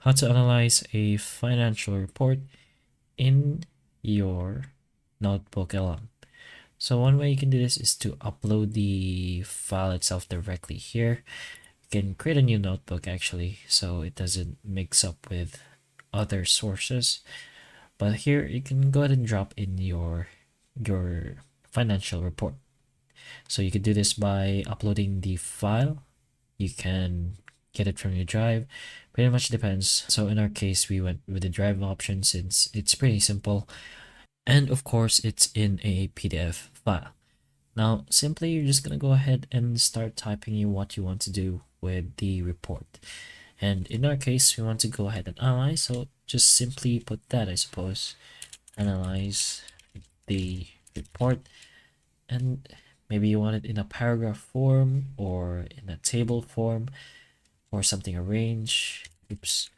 How to analyze a financial report in your NotebookLM. So one way you can do this is to upload the file itself directly here. You can create a new notebook actually, so it doesn't mix up with other sources. But here you can go ahead and drop in your financial report. So you can do this by uploading the file. You can get it from your drive. Pretty much depends. So in our case, we went with the drive option since it's pretty simple. And of course, it's in a PDF file. Now, simply you're just going to go ahead and start typing in what you want to do with the report. And in our case, we want to go ahead and analyze. So just simply put that, I suppose. Analyze the report. And maybe you want it in a paragraph form or in a table form or something arranged. Oops.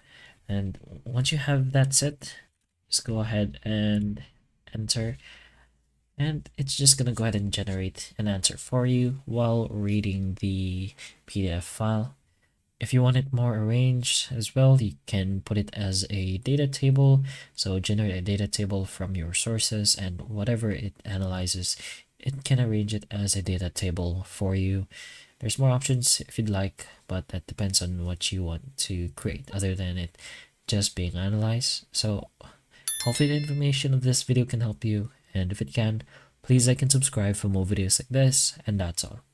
And once you have that set, just go ahead and enter. And it's just gonna go ahead and generate an answer for you while reading the PDF file. If you want it more arranged as well, you can put it as a data table. So generate a data table from your sources, and whatever it analyzes, it can arrange it as a data table for you. There's more options if you'd like, but that depends on what you want to create other than it just being analyzed. So hopefully the information of this video can help you, and if it can, please like and subscribe for more videos like this, and that's all.